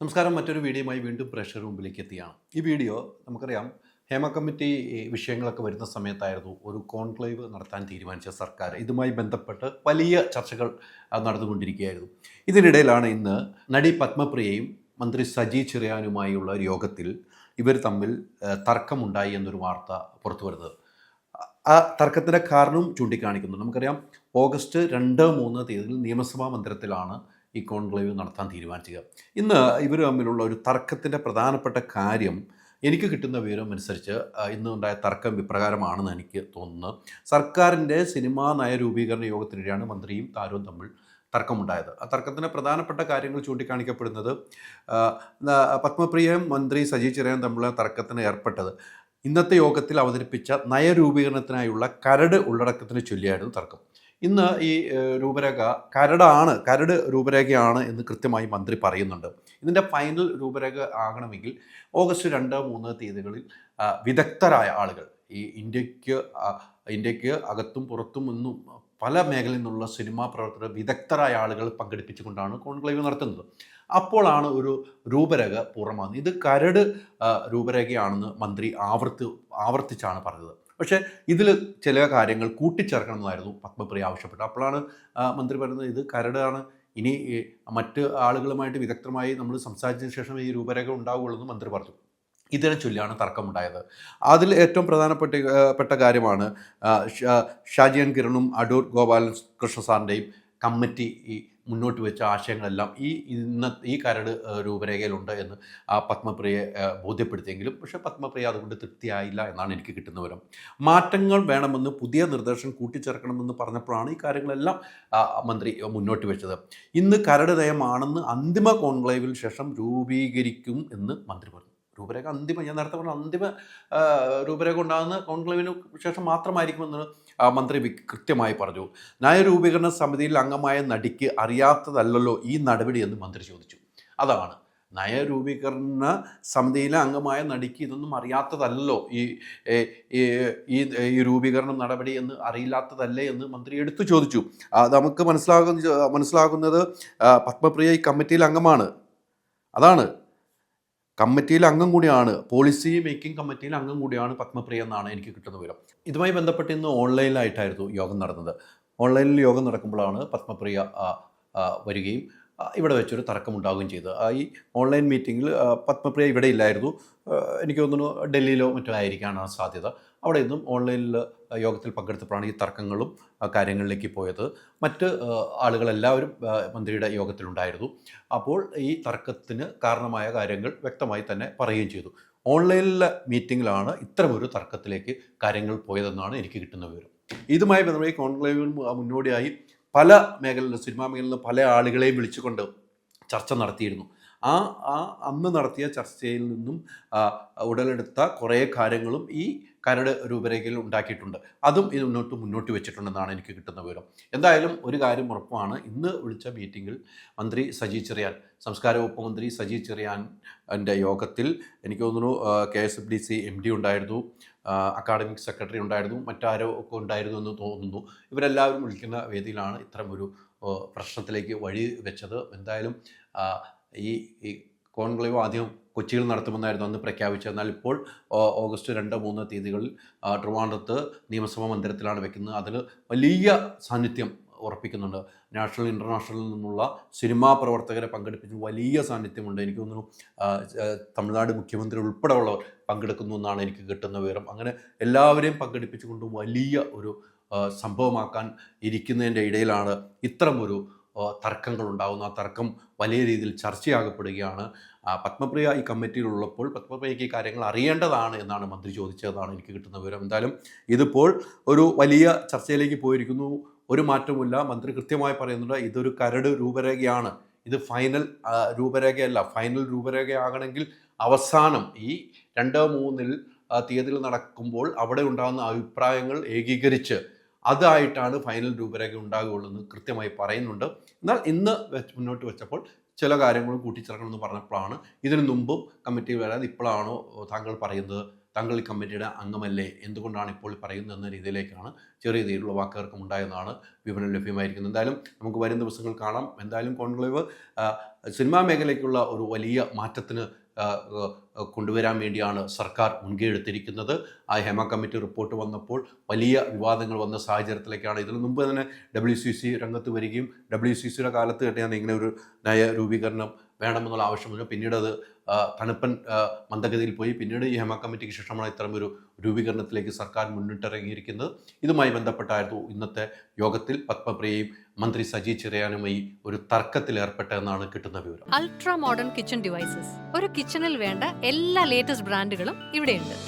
നമസ്കാരം. മറ്റൊരു വീഡിയോയുമായി വീണ്ടും പ്രേക്ഷകരുടെ മുമ്പിലേക്ക് എത്തിയാണ്. ഈ വീഡിയോ നമുക്കറിയാം, ഹേമ കമ്മിറ്റി വിഷയങ്ങളൊക്കെ വരുന്ന സമയത്തായിരുന്നു ഒരു കോൺക്ലേവ് നടത്താൻ തീരുമാനിച്ച സർക്കാർ. ഇതുമായി ബന്ധപ്പെട്ട് വലിയ ചർച്ചകൾ നടന്നുകൊണ്ടിരിക്കുകയായിരുന്നു. ഇതിനിടയിലാണ് ഇന്ന് നടി പത്മപ്രിയയും മന്ത്രി സജി ചെറിയാനുമായുള്ള ഒരു യോഗത്തിൽ ഇവർ തമ്മിൽ തർക്കമുണ്ടായി എന്നൊരു വാർത്ത പുറത്തു വരുന്നത്. ആ തർക്കത്തിൻ്റെ കാരണവും ചൂണ്ടിക്കാണിക്കുന്നു. നമുക്കറിയാം, ഓഗസ്റ്റ് 2-3 തീയതിയിൽ നിയമസഭാ മന്ദിരത്തിലാണ് ഈ കോൺക്ലേവ് നടത്താൻ തീരുമാനിച്ചത്. ഇന്ന് ഇവർ തമ്മിലുള്ള ഒരു തർക്കത്തിൻ്റെ പ്രധാനപ്പെട്ട കാര്യം, എനിക്ക് കിട്ടുന്ന വിവരം അനുസരിച്ച് ഇന്ന് ഉണ്ടായ തർക്കം ഇപ്രകാരമാണെന്ന് എനിക്ക് തോന്നുന്നത്. സർക്കാരിൻ്റെ സിനിമാ നയരൂപീകരണ യോഗത്തിനിടെയാണ് മന്ത്രിയും താരവും തമ്മിൽ തർക്കമുണ്ടായത്. ആ തർക്കത്തിൻ്റെ പ്രധാനപ്പെട്ട കാര്യങ്ങൾ ചൂണ്ടിക്കാണിക്കപ്പെടുന്നത്, പത്മപ്രിയയും മന്ത്രി സജി ചെറിയാനും തമ്മിലുള്ള തർക്കത്തിന് ഏർപ്പെട്ടത് ഇന്നത്തെ യോഗത്തിൽ അവതരിപ്പിച്ച നയരൂപീകരണത്തിനായുള്ള കരട് ഉള്ളടക്കത്തിന് ചൊല്ലിയായിരുന്നു തർക്കം. ഇന്ന് ഈ രൂപരേഖ കരട് രൂപരേഖയാണ് എന്ന് കൃത്യമായി മന്ത്രി പറയുന്നുണ്ട്. ഇതിൻ്റെ ഫൈനൽ രൂപരേഖ ആകണമെങ്കിൽ ഓഗസ്റ്റ് 2-3 തീയതികളിൽ വിദഗ്ധരായ ആളുകൾ, ഈ ഇന്ത്യക്ക് അകത്തും പുറത്തും നിന്നും പല മേഖലയിൽ നിന്നുള്ള സിനിമാ പ്രവർത്തകർ, വിദഗ്ധരായ ആളുകൾ പങ്കെടുപ്പിച്ചുകൊണ്ടാണ് കോൺക്ലേവ് നടത്തുന്നത്. അപ്പോഴാണ് ഒരു രൂപരേഖ പൂർണ്ണമാകുന്നത്. ഇത് കരട് രൂപരേഖയാണെന്ന് മന്ത്രി ആവർത്തിച്ചാണ് പറഞ്ഞത്. പക്ഷേ ഇതിൽ ചില കാര്യങ്ങൾ കൂട്ടിച്ചേർക്കണമെന്നായിരുന്നു പത്മപ്രിയ ആവശ്യപ്പെട്ടത്. അപ്പോഴാണ് മന്ത്രി പറയുന്നത്, ഇത് കരടാണ്, ഇനി മറ്റ് ആളുകളുമായിട്ട് വിദഗ്ധമായി നമ്മൾ സംസാരിച്ചതിന് ശേഷം ഈ രൂപരേഖ ഉണ്ടാവുകയുള്ളൂ എന്ന് മന്ത്രി പറഞ്ഞു. ഇതിനെ ചൊല്ലിയാണ് തർക്കമുണ്ടായത്. അതിൽ ഏറ്റവും പ്രധാനപ്പെട്ട കാര്യമാണ് ഷാജിയൻ കിരണും അടൂർ ഗോപാലൻ കൃഷ്ണ സാറിൻ്റെയും കമ്മിറ്റി മുന്നോട്ട് വെച്ച ആശയങ്ങളെല്ലാം ഈ കരട് രൂപരേഖയിലുണ്ട് എന്ന് പത്മപ്രിയയെ ബോധ്യപ്പെടുത്തിയെങ്കിലും പക്ഷേ പത്മപ്രിയ അതുകൊണ്ട് തൃപ്തിയായില്ല എന്നാണ് എനിക്ക് കിട്ടുന്ന വിവരം. മാറ്റങ്ങൾ വേണമെന്ന്, പുതിയ നിർദ്ദേശം കൂട്ടിച്ചേർക്കണമെന്ന് പറഞ്ഞപ്പോഴാണ് ഈ കാര്യങ്ങളെല്ലാം മന്ത്രി മുന്നോട്ട് വെച്ചത്. ഇന്ന് കരട് നയമാണെന്ന് അന്തിമ കോൺക്ലേവിൽ ശേഷം രൂപീകരിക്കും എന്ന് മന്ത്രി പറഞ്ഞു. രൂപരേഖ ഞാൻ നേരത്തെ പറഞ്ഞ അന്തിമ രൂപരേഖ ഉണ്ടാകുന്ന കോൺക്ലേവിന് ശേഷം മാത്രമായിരിക്കുമെന്ന് മന്ത്രി കൃത്യമായി പറഞ്ഞു. നയരൂപീകരണ സമിതിയിൽ അംഗമായ നടിക്ക് അറിയാത്തതല്ലല്ലോ ഈ നടപടി എന്ന് മന്ത്രി ചോദിച്ചു. അതാണ്, നയരൂപീകരണ സമിതിയിലെ അംഗമായ നടിക്ക് ഇതൊന്നും അറിയാത്തതല്ലോ, ഈ രൂപീകരണ നടപടി എന്ന് അറിയില്ലാത്തതല്ലേ എന്ന് മന്ത്രി എടുത്തു ചോദിച്ചു. നമുക്ക് മനസ്സിലാകുന്നത് പത്മപ്രിയ ഈ കമ്മിറ്റിയിൽ അംഗമാണ്. അതാണ്, കമ്മിറ്റിയിൽ അംഗം കൂടിയാണ്, പോളിസി മേക്കിംഗ് കമ്മിറ്റിയിൽ അംഗം കൂടിയാണ് പത്മപ്രിയ എന്നാണ് എനിക്ക് കിട്ടുന്ന വിവരം. ഇതുമായി ബന്ധപ്പെട്ട് ഇന്ന് ഓൺലൈനിലായിട്ടായിരുന്നു യോഗം നടന്നത്. ഓൺലൈനിൽ യോഗം നടക്കുമ്പോഴാണ് പത്മപ്രിയ വരികയും ഇവിടെ വെച്ചൊരു തർക്കമുണ്ടാവുകയും ചെയ്തത്. ഈ ഓൺലൈൻ മീറ്റിങ്ങിൽ പത്മപ്രിയ ഇവിടെ ഇല്ലായിരുന്നു. എനിക്ക് തോന്നുന്നു ഡൽഹിയിലോ മറ്റോ ആയിരിക്കാനാണ് സാധ്യത. അവിടെ നിന്നും ഓൺലൈനിൽ യോഗത്തിൽ പങ്കെടുത്തപ്പോഴാണ് ഈ തർക്കങ്ങളും കാര്യങ്ങളിലേക്ക് പോയത്. മറ്റ് ആളുകളെല്ലാവരും മന്ത്രിയുടെ യോഗത്തിലുണ്ടായിരുന്നു. അപ്പോൾ ഈ തർക്കത്തിന് കാരണമായ കാര്യങ്ങൾ വ്യക്തമായി തന്നെ പറയുകയും ചെയ്തു. ഓൺലൈനിലെ മീറ്റിങ്ങിലാണ് ഇത്തരമൊരു തർക്കത്തിലേക്ക് കാര്യങ്ങൾ പോയതെന്നാണ് എനിക്ക് കിട്ടുന്ന വിവരം. ഇതുമായി ബന്ധപ്പെട്ട് ഈ കോൺക്ലേവിന് മുന്നോടിയായി പല മേഖലയിലും, സിനിമാ മേഖലയിലും പല ആളുകളെയും വിളിച്ചുകൊണ്ട് ചർച്ച നടത്തിയിരുന്നു. അന്ന് നടത്തിയ ചർച്ചയിൽ നിന്നും ഉടലെടുത്ത കുറേ കാര്യങ്ങളും ഈ കരട് രൂപരേഖയിൽ ഉണ്ടാക്കിയിട്ടുണ്ട്. അതും ഇത് മുന്നോട്ട് വെച്ചിട്ടുണ്ടെന്നാണ് എനിക്ക് കിട്ടുന്ന വിവരം. എന്തായാലും ഒരു കാര്യം ഉറപ്പാണ്, ഇന്ന് വിളിച്ച മീറ്റിങ്ങിൽ മന്ത്രി സജി ചെറിയാൻ, സംസ്കാര വകുപ്പ് മന്ത്രി സജി ചെറിയാൻ്റെ യോഗത്തിൽ എനിക്ക് തോന്നുന്നു KSFDC MD ഉണ്ടായിരുന്നു, അക്കാഡമിക് സെക്രട്ടറി ഉണ്ടായിരുന്നു, മറ്റാരോ ഒക്കെ ഉണ്ടായിരുന്നു എന്ന് തോന്നുന്നു. ഇവരെല്ലാവരും വിളിക്കുന്ന വേദിയിലാണ് ഇത്തരം ഒരു പ്രശ്നത്തിലേക്ക് വഴി വെച്ചത്. എന്തായാലും ഈ കോൺക്ലേവ് ആദ്യം കൊച്ചിയിൽ നടത്തുമെന്നായിരുന്നു അന്ന് പ്രഖ്യാപിച്ചത്. എന്നാൽ ഇപ്പോൾ ഓഗസ്റ്റ് 2-3 തീയതികളിൽ ട്രിവാൻഡ്രത്ത് നിയമസഭാ മന്ദിരത്തിലാണ് വെക്കുന്നത്. അതിൽ വലിയ സാന്നിധ്യം ഉറപ്പിക്കുന്നുണ്ട്. നാഷണൽ ഇൻ്റർനാഷണലിൽ നിന്നുള്ള സിനിമാ പ്രവർത്തകരെ പങ്കെടുപ്പിച്ച് വലിയ സാന്നിധ്യമുണ്ട്. എനിക്ക് തോന്നുന്നു തമിഴ്നാട് മുഖ്യമന്ത്രി ഉൾപ്പെടെയുള്ളവർ പങ്കെടുക്കുന്നു എന്നാണ് എനിക്ക് കിട്ടുന്ന വിവരം. അങ്ങനെ എല്ലാവരെയും പങ്കെടുപ്പിച്ചുകൊണ്ട് വലിയ ഒരു സംഭവമാക്കാൻ ഇരിക്കുന്നതിൻ്റെ ഇടയിലാണ് ഇത്തരമൊരു തർക്കങ്ങൾ ഉണ്ടാകുന്നു. ആ തർക്കം വലിയ രീതിയിൽ ചർച്ചയാകപ്പെടുകയാണ്. പത്മപ്രിയ ഈ കമ്മിറ്റിയിലുള്ളപ്പോൾ പത്മപ്രിയയ്ക്ക് ഈ കാര്യങ്ങൾ അറിയേണ്ടതാണ് എന്നാണ് മന്ത്രി ചോദിച്ചതാണ് എനിക്ക് കിട്ടുന്ന വിവരം. എന്തായാലും ഇതിപ്പോൾ ഒരു വലിയ ചർച്ചയിലേക്ക് പോയിരിക്കുന്നു. ഒരു മാറ്റവുമില്ല. മന്ത്രി കൃത്യമായി പറയുന്നുണ്ട്, ഇതൊരു കരട് രൂപരേഖയാണ്, ഇത് ഫൈനൽ രൂപരേഖയല്ല. ഫൈനൽ രൂപരേഖയാകണമെങ്കിൽ അവസാനം ഈ 2-3 തീയതികൾ നടക്കുമ്പോൾ അവിടെ ഉണ്ടാകുന്ന അഭിപ്രായങ്ങൾ ഏകീകരിച്ച് അതായിട്ടാണ് ഫൈനൽ രൂപരേഖ ഉണ്ടാകുകയുള്ളൂ എന്ന് കൃത്യമായി പറയുന്നുണ്ട്. എന്നാൽ ഇന്ന് മുന്നോട്ട് വെച്ചപ്പോൾ ചില കാര്യങ്ങളും കൂട്ടിച്ചേർക്കണമെന്ന് പറഞ്ഞപ്പോഴാണ് ഇതിനു മുമ്പും കമ്മിറ്റി വരാതെ ഇപ്പോഴാണോ താങ്കൾ പറയുന്നത് താങ്കൾ ഈ കമ്മിറ്റിയുടെ അംഗമല്ലേ, എന്തുകൊണ്ടാണ് ഇപ്പോൾ പറയുന്നത് എന്ന രീതിയിലേക്കാണ് ചെറിയ രീതിയിലുള്ള വാക്കുതർക്കം ഉണ്ടായെന്നാണ് വിവരം ലഭ്യമായിരിക്കുന്നത്. എന്തായാലും നമുക്ക് വരും ദിവസങ്ങൾ കാണാം. എന്തായാലും കോൺക്ലേവ് സിനിമാ മേഖലയ്ക്കുള്ള ഒരു വലിയ മാറ്റത്തിന് കൊണ്ടുവരാൻ വേണ്ടിയാണ് സർക്കാർ മുൻകൈ എടുത്തിരിക്കുന്നത്. ആ ഹേമ കമ്മിറ്റി റിപ്പോർട്ട് വന്നപ്പോൾ വലിയ വിവാദങ്ങൾ വന്ന സാഹചര്യത്തിലേക്കാണ്. ഇതിനു മുമ്പ് തന്നെ WCC രംഗത്ത് വരികയും WCCയുടെ കാലത്ത് തന്നെയാണ് ഇങ്ങനെ ഒരു നയ രൂപീകരണം വേണമെന്നുള്ള ആവശ്യം വന്നു. പിന്നീട് അത് തണുപ്പൻ മന്ദഗതിയിൽ പോയി. പിന്നീട് ഈ ഹേമ കമ്മിറ്റിക്ക് ശേഷമാണ് ഇത്തരമൊരു രൂപീകരണത്തിലേക്ക് സർക്കാർ മുന്നിട്ടിറങ്ങിയിരിക്കുന്നത്. ഇതുമായി ബന്ധപ്പെട്ടായിരുന്നു ഇന്നത്തെ യോഗത്തിൽ പത്മപ്രിയയും മന്ത്രി സജി ചെറിയാനുമായി ഒരു തർക്കത്തിലേർപ്പെട്ടതെന്നാണ് കിട്ടുന്ന വിവരം. അൾട്രാ മോഡേൺ കിച്ചൺ ഡിവൈസസ്, ഒരു കിച്ചണിൽ വേണ്ട എല്ലാ ലേറ്റസ്റ്റ് ബ്രാൻഡുകളും ഇവിടെയുണ്ട്.